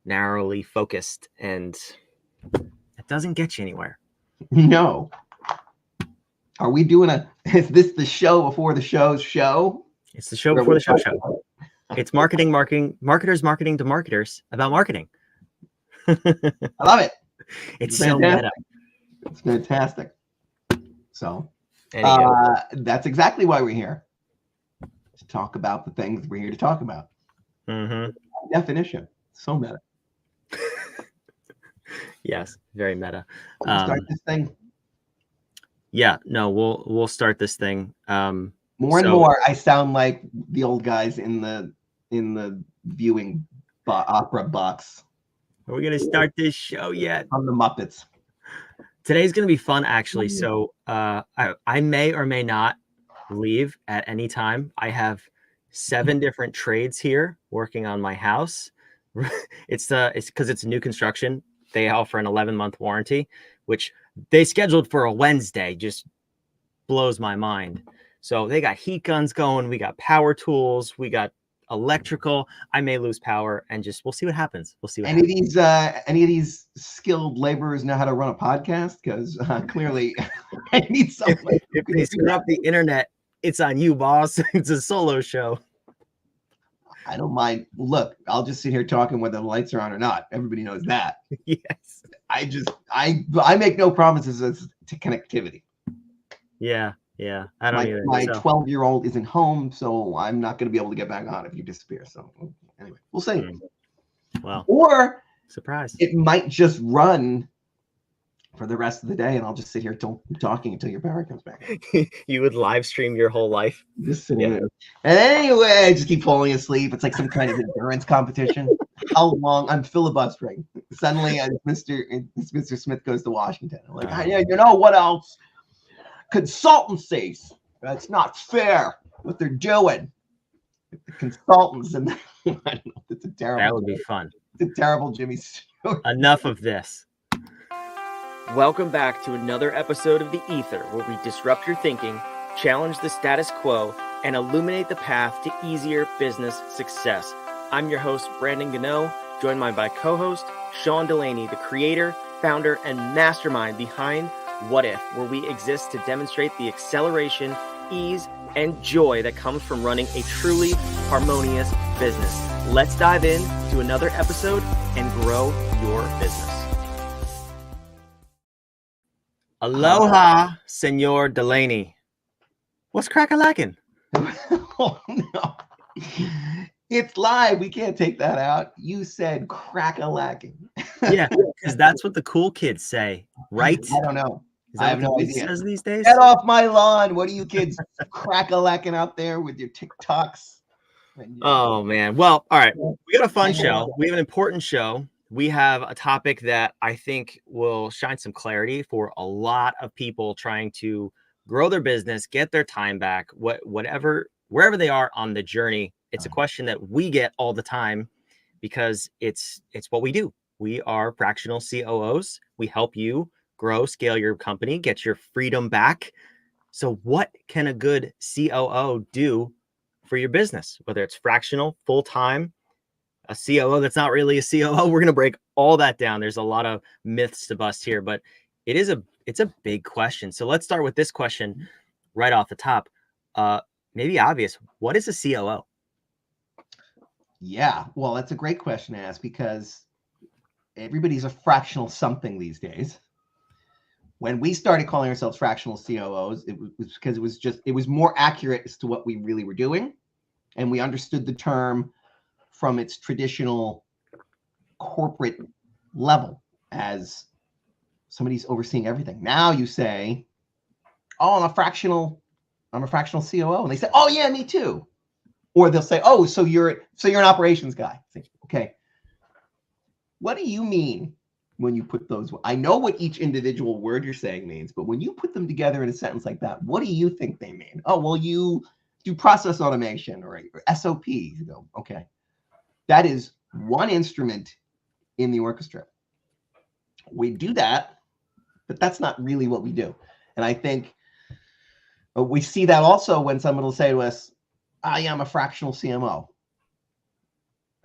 narrowly focused, and it doesn't get you anywhere. No. Are we doing is this the show before the show's show? It's the show before the show. It's marketing, marketers marketing to marketers about marketing. I love it. It's so meta. It's fantastic. So Anywho. that's exactly why we're here. To talk about the things we're here to talk about. Mm-hmm. Definition. So meta. Yes, very meta. Start this thing. Yeah, no, we'll start this thing. More and more, I sound like the old guys in the viewing opera box. Are we gonna start this show yet? On the Muppets. Today's gonna be fun, actually. So I may or may not leave at any time. I have 7 different trades here working on my house. It's because it's new construction. They offer an 11-month warranty, which they scheduled for a Wednesday. Just blows my mind. So they got heat guns going. We got power tools. We got electrical. I may lose power, and we'll see what happens. We'll see what happens. Any of these skilled laborers know how to run a podcast? Because clearly, I need somebody. If they screw up the internet, it's on you, boss. It's a solo show. I don't mind. Look, I'll just sit here talking whether the lights are on or not. Everybody knows that. Yes. I make no promises as to connectivity. Yeah. I don't either. My 12-year-old isn't home, so I'm not going to be able to get back on if you disappear. So anyway, we'll see. Well, or surprise, it might just run for the rest of the day, and I'll just sit here talking until your power comes back. You would live stream your whole life. Just sitting there. And anyway, I just keep falling asleep. It's like some kind of endurance competition. How long? I'm filibustering. Suddenly, Mr. Smith goes to Washington. I'm like, yeah, you know what else? Consultancies. That's not fair what they're doing. The consultants and I don't know. It's a terrible. That would be fun. It's a terrible Jimmy Stewart. Enough of this. Welcome back to another episode of The Ether, where we disrupt your thinking, challenge the status quo, and illuminate the path to easier business success. I'm your host, Brandon Gano, joined by my co-host, Sean Delaney, the creator, founder, and mastermind behind What If, where we exist to demonstrate the acceleration, ease, and joy that comes from running a truly harmonious business. Let's dive in to another episode and grow your business. Aloha, Senor Delaney. What's crack-a-lackin'? Oh, no. It's live. We can't take that out. You said crack-a-lacking. Yeah, because that's what the cool kids say, right? I don't know. I have no idea. Says these days? Get off my lawn. What are you kids crack-a-lacking out there with your TikToks? Oh, man. Well, all right. We got a fun show. We have an important show. We have a topic that I think will shine some clarity for a lot of people trying to grow their business, get their time back, wherever they are on the journey. It's a question that we get all the time because it's what we do. We are fractional COOs. We help you grow, scale your company, get your freedom back. So what can a good COO do for your business? Whether it's fractional, full-time, a COO that's not really a COO, we're going to break all that down. There's a lot of myths to bust here, but it's a big question. So let's start with this question right off the top. Maybe obvious. What is a COO? Yeah, well, that's a great question to ask because everybody's a fractional something these days. When we started calling ourselves fractional COOs, it was because it was more accurate as to what we really were doing. And we understood the term from its traditional corporate level as somebody's overseeing everything. Now you say, oh, I'm a fractional COO. And they say, oh yeah, me too. Or they'll say, oh, so you're an operations guy. Say, okay. What do you mean when you put those? I know what each individual word you're saying means, but when you put them together in a sentence like that, what do you think they mean? Oh, well, you do process automation or SOP. You go, okay. That is one instrument in the orchestra. We do that, but that's not really what we do. And I think we see that also when someone will say to us, I am a fractional CMO.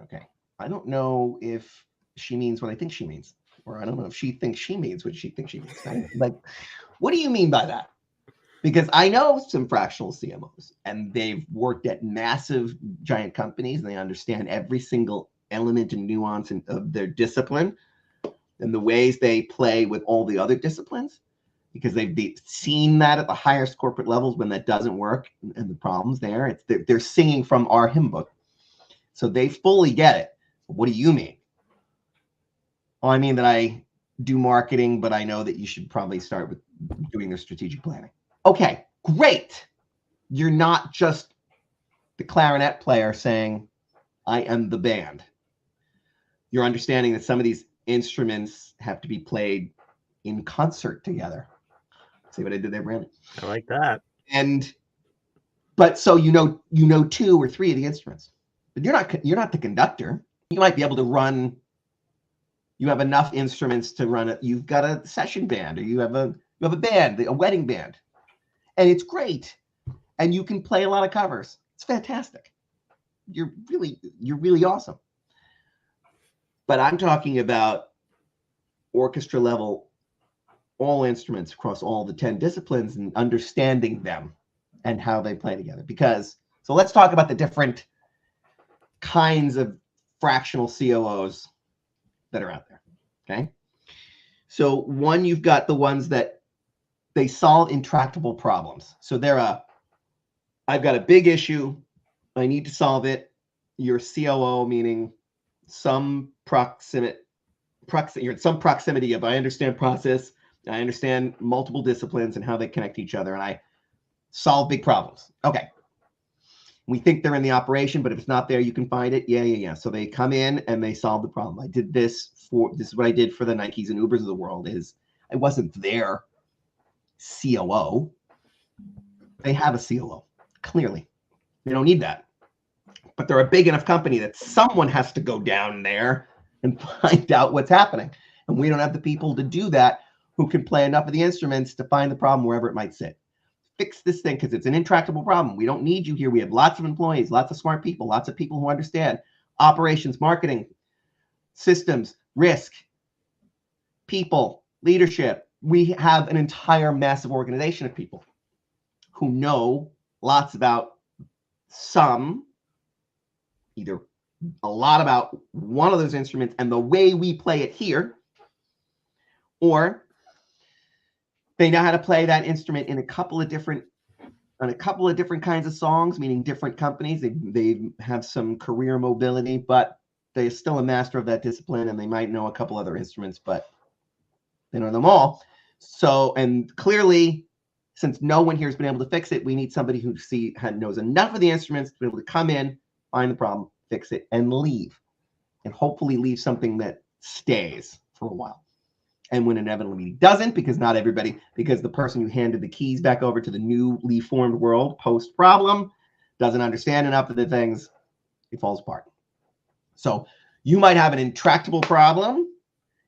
Okay. I don't know if she means what I think she means, or I don't know if she thinks she means what she thinks she means. Right? Like, what do you mean by that? Because I know some fractional CMOs, and they've worked at massive giant companies, and they understand every single element and nuance of their discipline and the ways they play with all the other disciplines, because they've seen that at the highest corporate levels when that doesn't work and the problems there. They're singing from our hymn book. So they fully get it. What do you mean? Well, I mean that I do marketing, but I know that you should probably start with doing their strategic planning. Okay, great. You're not just the clarinet player saying, I am the band. You're understanding that some of these instruments have to be played in concert together. See what I did there, Brandon? I like that. But so you know 2 or 3 of the instruments, but you're not the conductor. You might be able to run. You have enough instruments to run it. You've got a session band, or you have a band, a wedding band, and it's great. And you can play a lot of covers. It's fantastic. You're really awesome. But I'm talking about orchestra level, all instruments across all the 10 disciplines, and understanding them and how they play together. So let's talk about the different kinds of fractional COOs that are out there. Okay. So one, you've got the ones that they solve intractable problems. So I've got a big issue. I need to solve it. Your COO, meaning you're in some proximity of, I understand process, I understand multiple disciplines and how they connect to each other, and I solve big problems. Okay. We think they're in the operation, but if it's not there, you can find it. Yeah. So they come in and they solve the problem. This is what I did for the Nikes and Ubers of the world. I wasn't their COO. They have a COO, clearly. They don't need that. But they're a big enough company that someone has to go down there and find out what's happening. And we don't have the people to do that who can play enough of the instruments to find the problem wherever it might sit. Fix this thing because it's an intractable problem. We don't need you here. We have lots of employees, lots of smart people, lots of people who understand operations, marketing, systems, risk, people, leadership. We have an entire massive organization of people who know lots about either a lot about one of those instruments and the way we play it here, or they know how to play that instrument in a couple of different kinds of songs, meaning different companies. They have some career mobility, but they're still a master of that discipline, and they might know a couple other instruments, but they know them all. So, and clearly, since no one here has been able to fix it, we need somebody who knows enough of the instruments to be able to come in, find the problem, fix it, and leave. And hopefully leave something that stays for a while. And when inevitably doesn't, because the person who handed the keys back over to the newly formed world post-problem doesn't understand enough of the things, it falls apart. So you might have an intractable problem,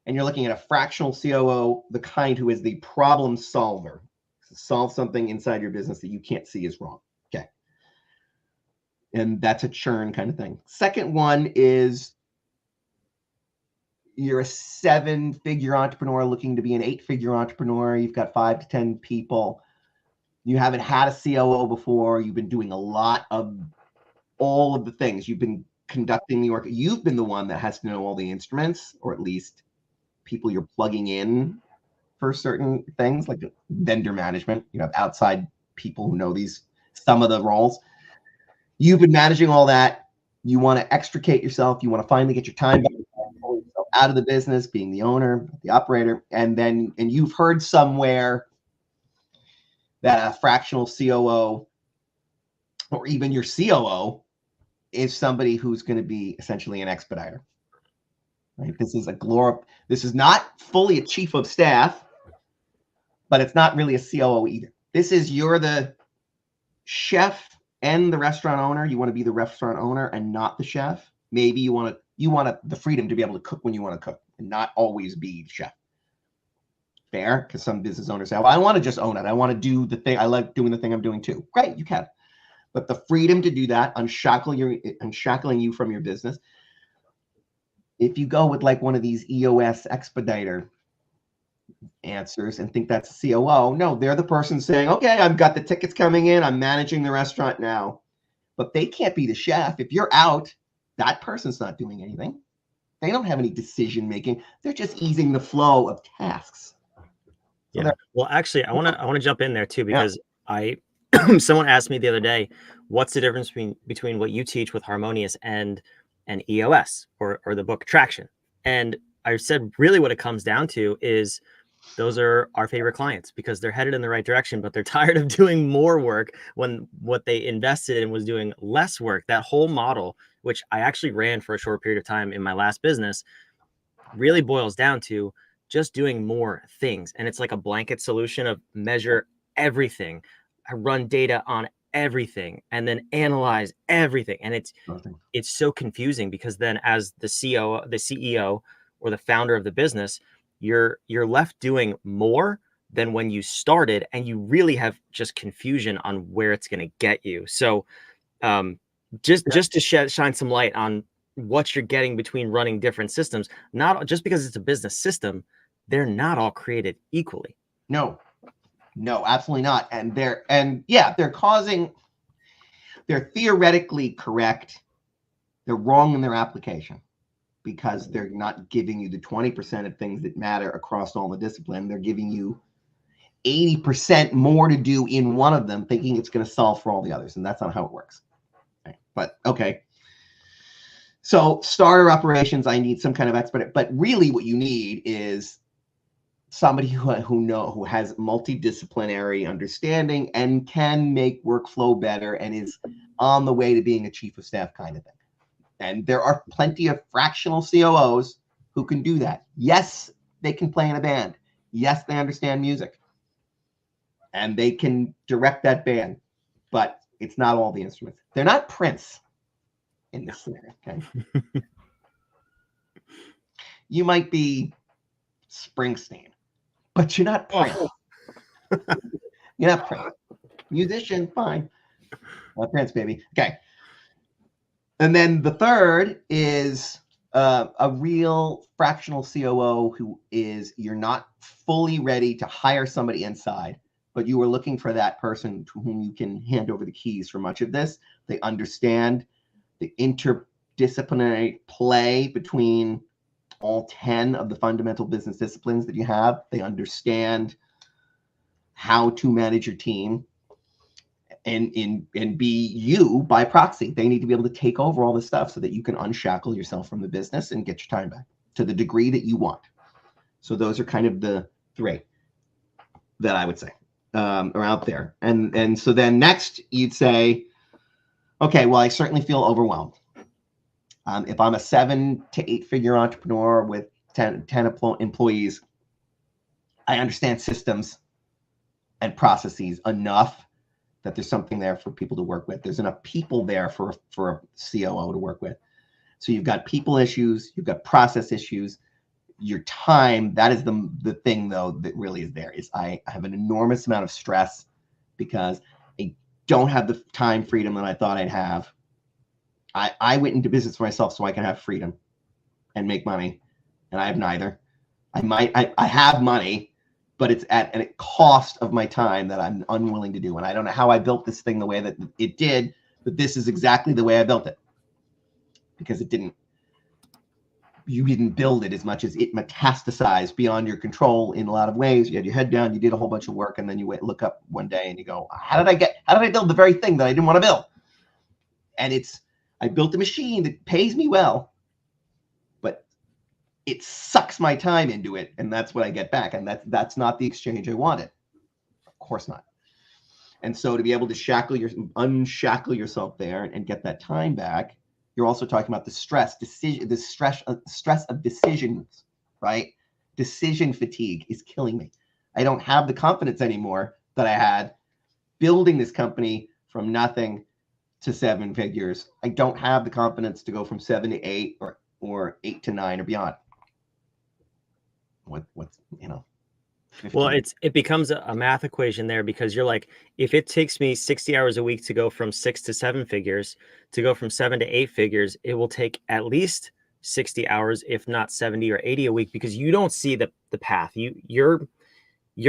and you're looking at a fractional COO, the kind who is the problem solver. Solve something inside your business that you can't see is wrong. Okay. And that's a churn kind of thing. Second one is you're a 7-figure entrepreneur looking to be an 8-figure entrepreneur. You've got 5 to 10 people. You haven't had a COO before. You've been doing a lot of all of the things. You've been conducting the work. You've been the one that has to know all the instruments, or at least people you're plugging in for certain things, like vendor management. You have outside people who know some of the roles. You've been managing all that. You want to extricate yourself. You want to finally get your time back, pull yourself out of the business, being the owner, the operator. And you've heard somewhere that a fractional COO, or even your COO, is somebody who's going to be essentially an expediter. Right? This is not fully a chief of staff, but it's not really a COO either. You're the chef and the restaurant owner. You want to be the restaurant owner and not the chef. Maybe you want the freedom to be able to cook when you want to cook and not always be the chef. Fair? Because some business owners say, well, I want to just own it. I want to do the thing. I like doing the thing I'm doing too. Great, you can. But the freedom to do that, unshackling you from your business. If you go with like one of these EOS expediter answers and think that's a COO, no, they're the person saying, okay, I've got the tickets coming in, I'm managing the restaurant now. But they can't be the chef. If you're out, that person's not doing anything. They don't have any decision making. They're just easing the flow of tasks. So Yeah. Well, actually, I want to jump in there too, yeah. because someone asked me the other day, what's the difference between what you teach with Harmonious and EOS or the book Traction? And I said, really what it comes down to is those are our favorite clients because they're headed in the right direction, but they're tired of doing more work when what they invested in was doing less work. That whole model, which I actually ran for a short period of time in my last business, really boils down to just doing more things. And it's like a blanket solution of measure everything, run data on everything, and then analyze everything. And it's so confusing because then as the CEO or the founder of the business, you're left doing more than when you started, and you really have just confusion on where it's going to get you. So just to shine some light on what you're getting between running different systems, not just because it's a business system, they're not all created equally. No, absolutely not. And they're theoretically correct. They're wrong in their application because they're not giving you the 20% of things that matter across all the discipline. They're giving you 80% more to do in one of them, thinking it's going to solve for all the others. And that's not how it works. Okay. But okay. So starter operations, I need some kind of expert, but really what you need is somebody who has multidisciplinary understanding and can make workflow better and is on the way to being a chief of staff kind of thing. And there are plenty of fractional COOs who can do that. Yes, they can play in a band. Yes, they understand music. And they can direct that band, but it's not all the instruments. They're not Prince in this scenario, okay? You might be Springsteen, but you're not Prince. You're not Prince. Musician, fine. Not Prince, baby. Okay. And then the third is a real fractional COO who is, you're not fully ready to hire somebody inside, but you are looking for that person to whom you can hand over the keys for much of this. They understand the interdisciplinary play between all 10 of the fundamental business disciplines that you have. They understand how to manage your team and be you by proxy. They need to be able to take over all this stuff so that you can unshackle yourself from the business and get your time back to the degree that you want. So those are kind of the three that I would say are out there. And so then next you'd say, okay, well, I certainly feel overwhelmed. If I'm a 7 to 8 figure entrepreneur with 10 employees, I understand systems and processes enough that there's something there for people to work with. There's enough people there for a COO to work with. So you've got people issues, you've got process issues, your time. That is the thing, though, that really is there. Is I have an enormous amount of stress because I don't have the time freedom that I thought I'd have. I went into business for myself so I can have freedom and make money, and I have neither. I have money, but it's at a cost of my time that I'm unwilling to do. And I don't know how I built this thing the way that it did, but this is exactly the way I built it. Because you didn't build it as much as it metastasized beyond your control in a lot of ways. You had your head down, you did a whole bunch of work, and then you look up one day and you go, how did I build the very thing that I didn't want to build? And I built a machine that pays me well, but it sucks my time into it, and that's what I get back. And that's not the exchange I wanted. Of course not. And so to be able to unshackle yourself there and get that time back, you're also talking about the stress of decisions, right? Decision fatigue is killing me. I don't have the confidence anymore that I had building this company from nothing to 7 figures. I don't have the confidence to go from 7 to 8 or 8 to 9 or beyond. What's 15. Well, it becomes a math equation there, because you're like, if it takes me 60 hours a week to go from 6 to 7 figures, to go from 7 to 8 figures, it will take at least 60 hours, if not 70 or 80 a week, because you don't see the path. You're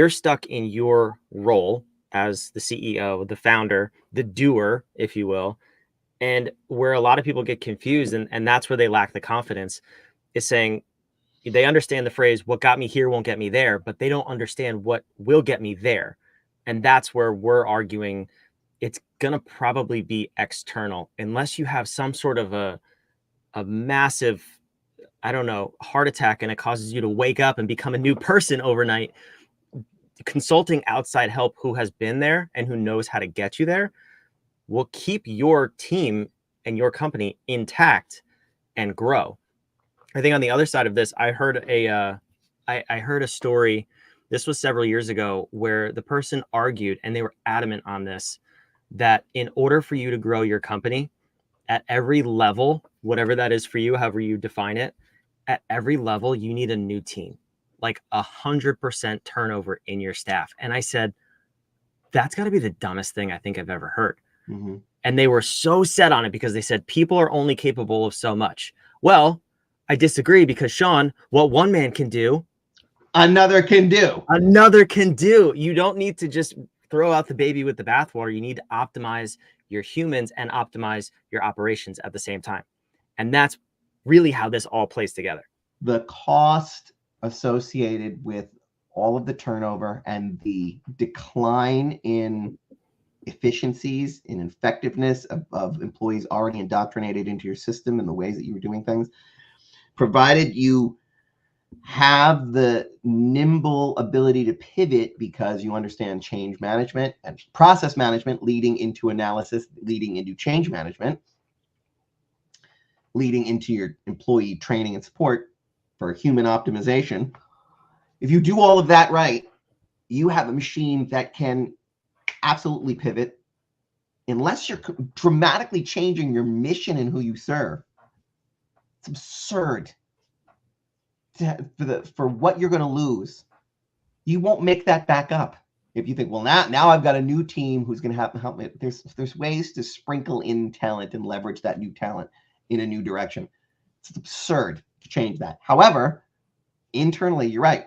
stuck in your role as the CEO, the founder, the doer, if you will. And where a lot of people get confused, and that's where they lack the confidence, is saying they understand the phrase, what got me here won't get me there, but they don't understand what will get me there. And that's where we're arguing it's going to probably be external, unless you have some sort of a massive, I don't know, heart attack, and it causes you to wake up and become a new person overnight. Consulting outside help who has been there and who knows how to get you there will keep your team and your company intact and grow. I think on the other side of this, I heard a story. This was several years ago, where the person argued, and they were adamant on this, that in order for you to grow your company at every level, whatever that is for you, however you define it, at every level, you need a new team, like 100% turnover in your staff. And I said, that's got to be the dumbest thing I think I've ever heard. Mm-hmm. And they were so set on it because they said people are only capable of so much. Well, I disagree, because Sean, what one man can do, another can do. Another can do. You don't need to just throw out the baby with the bathwater. You need to optimize your humans and optimize your operations at the same time. And that's really how this all plays together. The cost associated with all of the turnover and the decline in efficiencies, in effectiveness of employees already indoctrinated into your system and the ways that you were doing things, provided you have the nimble ability to pivot because you understand change management and process management, leading into analysis, leading into change management, leading into your employee training and support for human optimization. If you do all of that right, you have a machine that can absolutely pivot. Unless you're dramatically changing your mission and who you serve, it's absurd for what you're going to lose. You won't make that back up if you think, well, now I've got a new team who's going to help me. There's ways to sprinkle in talent and leverage that new talent in a new direction. It's absurd to change that. However, internally, you're right.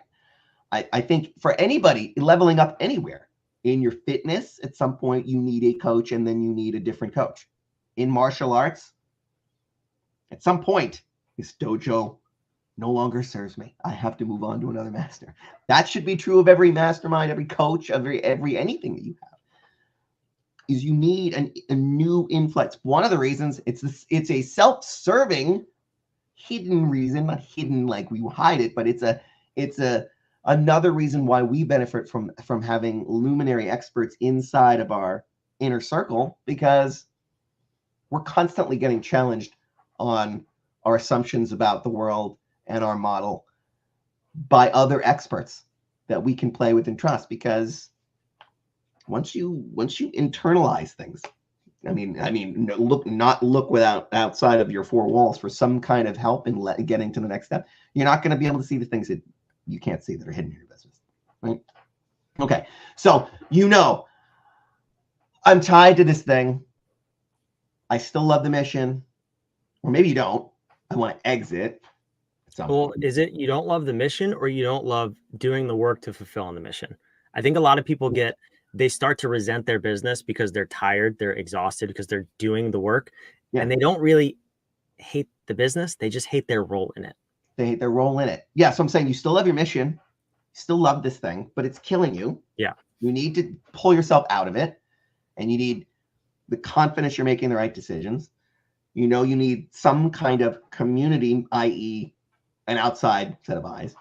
I think for anybody leveling up anywhere in your fitness, at some point you need a coach, and then you need a different coach. In martial arts, at some point, this dojo no longer serves me. I have to move on to another master. That should be true of every mastermind, every coach, every anything that you have. Is you need a new influx. One of the reasons it's a self-serving, hidden reason, not hidden like we hide it, but it's another reason why we benefit from having luminary experts inside of our inner circle, because we're constantly getting challenged on our assumptions about the world and our model by other experts that we can play with and trust. Because once you internalize things, look without outside of your four walls for some kind of help in getting to the next step, you're not going to be able to see the things that you can't see that are hidden in your business, right? Okay, so I'm tied to this thing. I still love the mission, or maybe you don't. I want to exit. Well, is it you don't love the mission, or you don't love doing the work to fulfill on the mission? I think a lot of people they start to resent their business because they're tired, they're exhausted, because they're doing the work, and they don't really hate the business. They just hate their role in it. They hate their role in it. Yeah, so I'm saying you still love your mission, still love this thing, but it's killing you. Yeah. You need to pull yourself out of it, and you need the confidence you're making the right decisions. You need some kind of community, i.e., an outside set of eyes.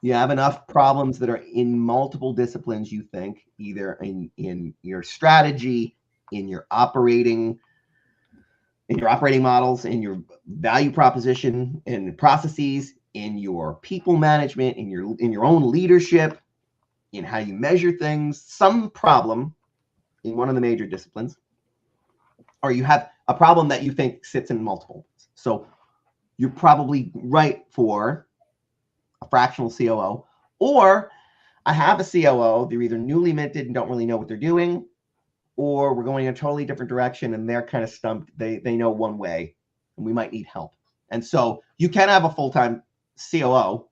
You have enough problems that are in multiple disciplines, you think, either in your strategy, in your operating models, in your value proposition and processes, in your people management, in your own leadership, in how you measure things, some problem in one of the major disciplines, or you have a problem that you think sits in multiple. So you're probably right for a fractional COO, or I have a COO. They're either newly minted and don't really know what they're doing, or we're going in a totally different direction and they're kind of stumped. They know one way and we might need help. And so you can have a full-time COO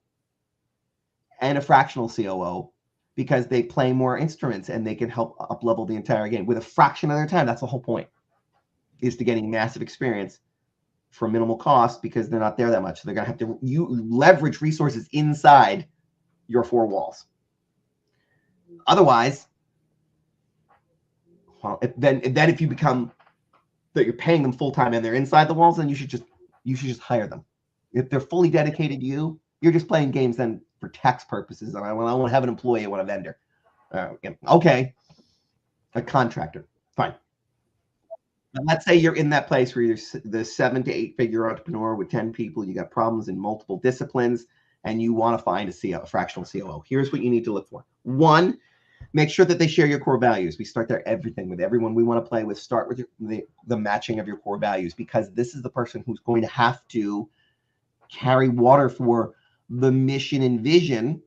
and a fractional COO because they play more instruments and they can help up-level the entire game with a fraction of their time. That's the whole point, is to getting massive experience for minimal cost because they're not there that much. So they're going to have to leverage resources inside your four walls. Otherwise, well, if you become that you're paying them full-time and they're inside the walls, then you should just hire them. If they're fully dedicated to you, you're just playing games then for tax purposes. And I want to have an employee, I want a vendor. Okay, a contractor, fine. And let's say you're in that place where you're the 7 to 8 figure entrepreneur with 10 people. You got problems in multiple disciplines, and you want to find a fractional COO. Here's what you need to look for. One, make sure that they share your core values. We start there with everyone we want to play with. Start with the matching of your core values, because this is the person who's going to have to carry water for the mission and vision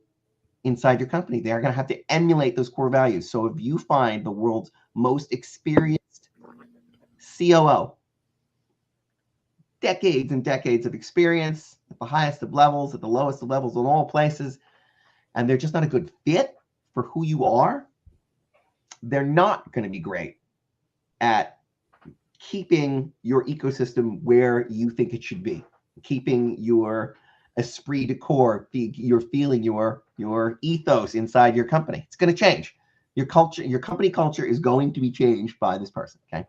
inside your company. They are going to have to emulate those core values. So if you find the world's most experienced COO, decades and decades of experience at the highest of levels, at the lowest of levels, in all places, and they're just not a good fit for who you are, they're not going to be great at keeping your ecosystem where you think it should be, keeping your esprit de corps, your feeling, your ethos inside your company. It's going to change. Your culture, your company culture is going to be changed by this person. Okay.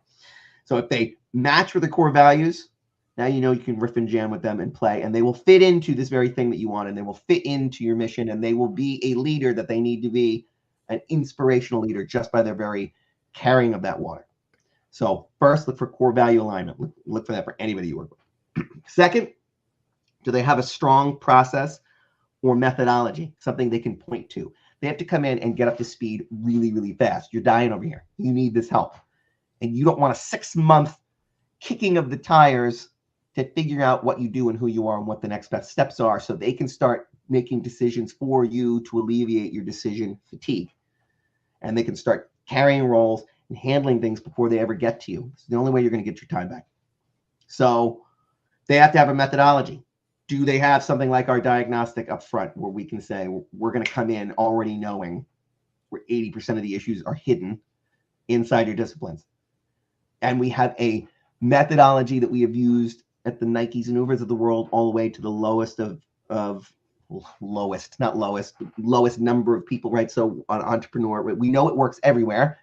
So if they match with the core values, now you know you can riff and jam with them and play, and they will fit into this very thing that you want, and they will fit into your mission, and they will be a leader that they need to be, an inspirational leader just by their very carrying of that water. So first, look for core value alignment. Look for that for anybody you work with. Second, do they have a strong process or methodology, something they can point to? They have to come in and get up to speed really, really fast. You're dying over here. You need this help. And you don't want a 6-month kicking of the tires to figure out what you do and who you are and what the next best steps are, so they can start making decisions for you to alleviate your decision fatigue. And they can start carrying roles and handling things before they ever get to you. It's the only way you're going to get your time back. So they have to have a methodology. Do they have something like our diagnostic up front, where we can say we're going to come in already knowing where 80% of the issues are hidden inside your disciplines? And we have a methodology that we have used at the Nikes and Ubers of the world, all the way to the lowest lowest number of people, right? So on entrepreneur, we know it works everywhere.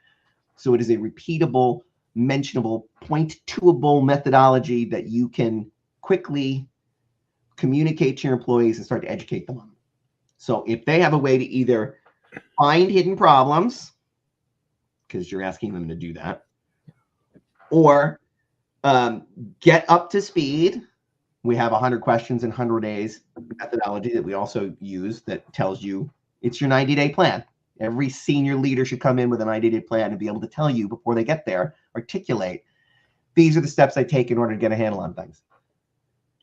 So it is a repeatable, mentionable, point-toable methodology that you can quickly communicate to your employees and start to educate them on. So if they have a way to either find hidden problems, because you're asking them to do that, or get up to speed. We have 100 questions in 100 days methodology that we also use that tells you it's your 90-day plan. Every senior leader should come in with a 90-day plan and be able to tell you before they get there, articulate, these are the steps I take in order to get a handle on things.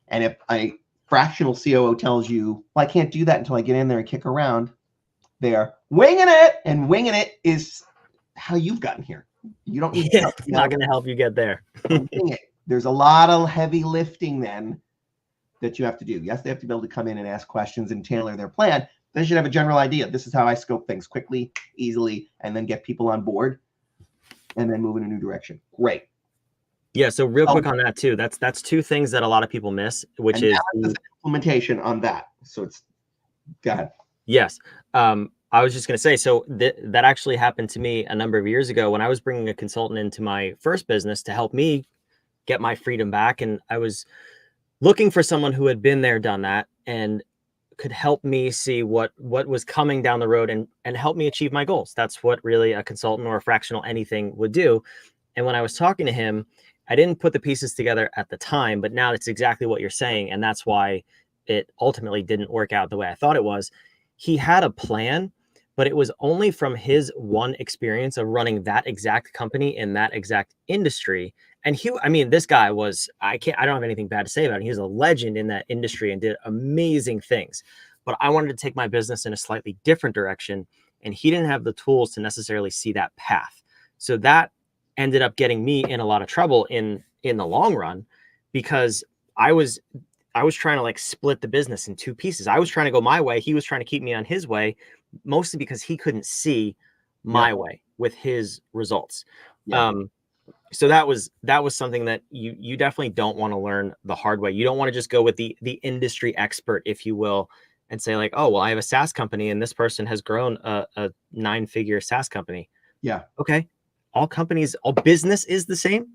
And if a fractional COO tells you, well, I can't do that until I get in there and kick around, they're winging it, and winging it is how you've gotten here. You don't need it's not going to help you get there. There's a lot of heavy lifting then that you have to do. Yes, they have to be able to come in and ask questions and tailor their plan. They should have a general idea. This is how I scope things quickly, easily, and then get people on board and then move in a new direction. Great. Yeah. So real quick on that too. That's two things that a lot of people miss, which is implementation on that. So it's, go ahead. Yes. I was just going to say, so that actually happened to me a number of years ago when I was bringing a consultant into my first business to help me get my freedom back. And I was looking for someone who had been there, done that, and could help me see what was coming down the road and help me achieve my goals. That's what really a consultant or a fractional anything would do. And when I was talking to him, I didn't put the pieces together at the time, but now it's exactly what you're saying. And that's why it ultimately didn't work out the way I thought it was. He had a plan, but it was only from his one experience of running that exact company in that exact industry. And this guy was, I don't have anything bad to say about him. He was a legend in that industry and did amazing things. But I wanted to take my business in a slightly different direction, and he didn't have the tools to necessarily see that path. So that ended up getting me in a lot of trouble in the long run, because I was was trying to like split the business in two pieces. I was trying to go my way. He was trying to keep me on his way, mostly because he couldn't see my way with his results. Yeah. So that was something that you definitely don't want to learn the hard way. You don't want to just go with the industry expert, if you will, and say like, oh, well, I have a SaaS company and this person has grown a 9-figure SaaS company. Yeah. Okay. All business is the same,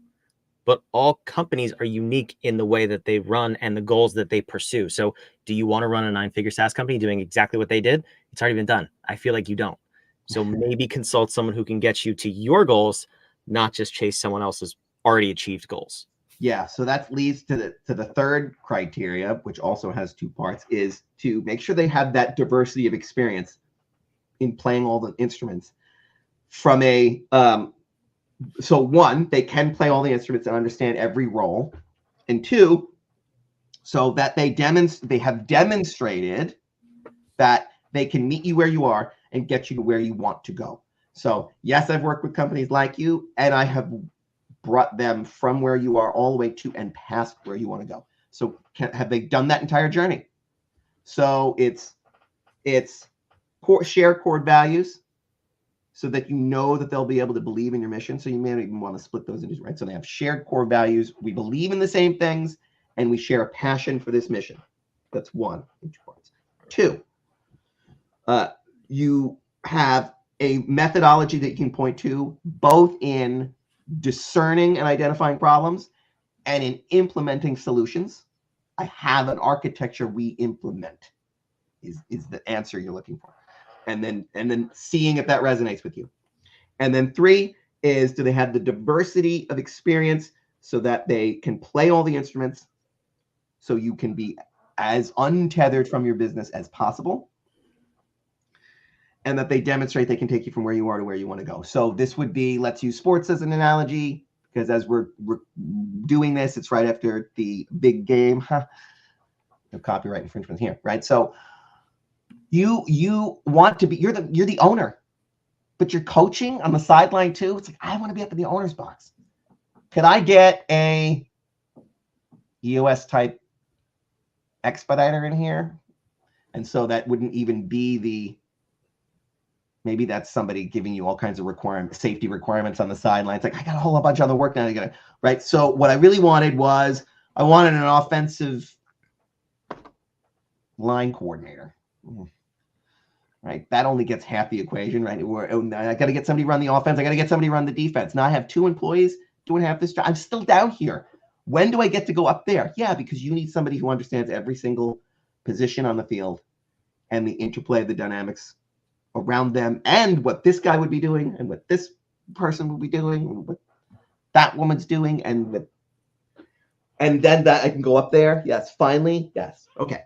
but all companies are unique in the way that they run and the goals that they pursue. So do you want to run a 9-figure SaaS company doing exactly what they did? It's already been done. I feel like you don't. So maybe consult someone who can get you to your goals, not just chase someone else's already achieved goals. Yeah, so that leads to the third criteria, which also has 2 parts, is to make sure they have that diversity of experience in playing all the instruments. From a so 1, they can play all the instruments and understand every role, and 2, so that they have demonstrated that they can meet you where you are and get you to where you want to go. So yes, I've worked with companies like you, and I have brought them from where you are all the way to and past where you want to go. So have they done that entire journey? So it's share core values so that you know that they'll be able to believe in your mission. So you may not even want to split those into, right? So they have shared core values. We believe in the same things and we share a passion for this mission. That's 1. 2, you have a methodology that you can point to both in discerning and identifying problems and in implementing solutions. I have an architecture we implement is the answer you're looking for. And then seeing if that resonates with you. And then 3 is, do they have the diversity of experience so that they can play all the instruments so you can be as untethered from your business as possible, and that they demonstrate they can take you from where you are to where you want to go. So this would be, let's use sports as an analogy, because as we're doing this, it's right after the big game. No copyright infringement here, right? So you want to be, you're the owner, but you're coaching on the sideline too. It's like, I want to be up in the owner's box. Could I get a EOS type expediter in here? And so that wouldn't even be maybe that's somebody giving you all kinds of safety requirements on the sidelines. Like, I got a whole bunch of other work now. Right. So what I really wanted was, I wanted an offensive line coordinator. Right. That only gets half the equation, right? I got to get somebody run the offense. I got to get somebody run the defense. Now I have 2 employees doing half this job. I'm still down here. When do I get to go up there? Yeah, because you need somebody who understands every single position on the field and the interplay of the dynamics around them and what this guy would be doing and what this person would be doing and what that woman's doing and then that I can go up there. Yes, finally. Yes. Okay.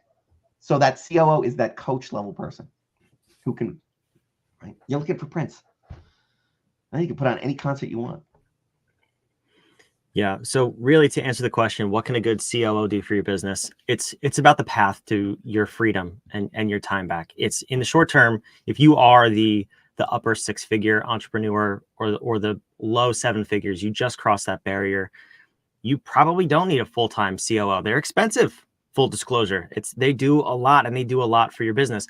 So that COO is that coach level person who can, right? You're looking for Prince. Now you can put on any concert you want. Yeah. So really, to answer the question, what can a good COO do for your business? It's about the path to your freedom and your time back. It's in the short term, if you are the upper 6-figure entrepreneur or the low 7 figures, you just crossed that barrier. You probably don't need a full-time COO. They're expensive, full disclosure. They do a lot and they do a lot for your business.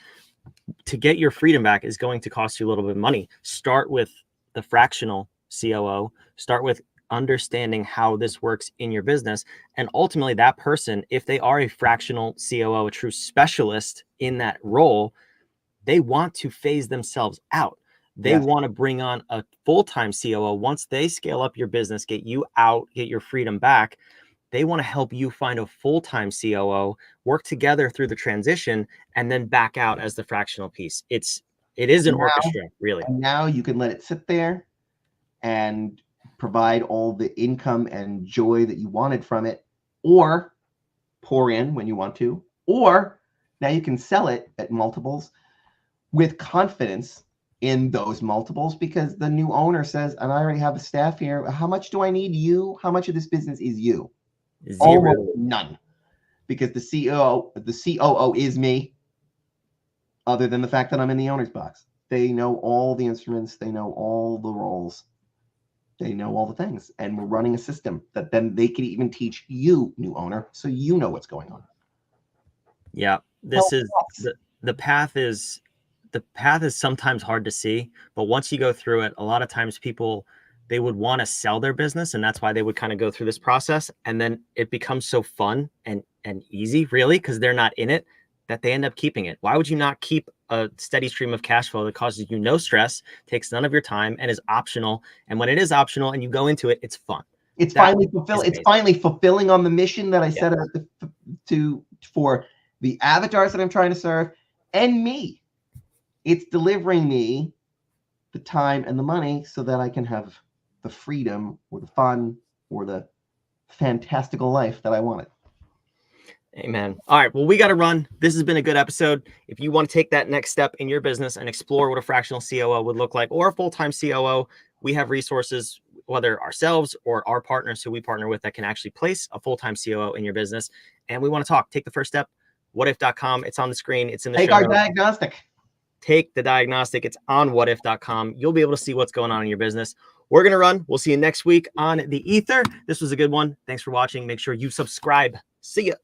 To get your freedom back is going to cost you a little bit of money. Start with the fractional COO. Start with understanding how this works in your business. And ultimately that person, if they are a fractional COO, a true specialist in that role, they want to phase themselves out. They want to bring on a full-time COO. Once they scale up your business, get you out, get your freedom back, they want to help you find a full-time COO, work together through the transition, and then back out as the fractional piece. It is an orchestra, really. And now you can let it sit there and provide all the income and joy that you wanted from it, or pour in when you want to, or now you can sell it at multiples with confidence in those multiples, because the new owner says, and I already have a staff here. How much do I need you? How much of this business is you? 0. Almost none, because the COO is me, other than the fact that I'm in the owner's box. They know all the instruments. They know all the roles. They know all the things. And we're running a system that then they can even teach you, new owner, so you know what's going on. Yeah, this Help is us. the path is the path is sometimes hard to see, but once you go through it, a lot of times people they would want to sell their business, and that's why they would kind of go through this process, and then it becomes so fun and easy, really, because they're not in it, that they end up keeping it. Why would you not keep a steady stream of cash flow that causes you no stress, takes none of your time, and is optional? And when it is optional and you go into it, it's fun. It's That finally is it's amazing. finally fulfilling on the mission that I Yeah. set out to for the avatars that I'm trying to serve and me. It's delivering me the time and the money so that I can have the freedom or the fun or the fantastical life that I wanted. Amen. All right. Well, we got to run. This has been a good episode. If you want to take that next step in your business and explore what a fractional COO would look like, or a full-time COO, we have resources, whether ourselves or our partners who we partner with, that can actually place a full-time COO in your business. And we want to talk. Take the first step. Whatif.com. It's on the screen. It's in the Take show our notes. diagnostic. Take the diagnostic. It's on whatif.com. You'll be able to see what's going on in your business. We're going to run. We'll see you next week on the Ether. This was a good one. Thanks for watching. Make sure you subscribe. See ya.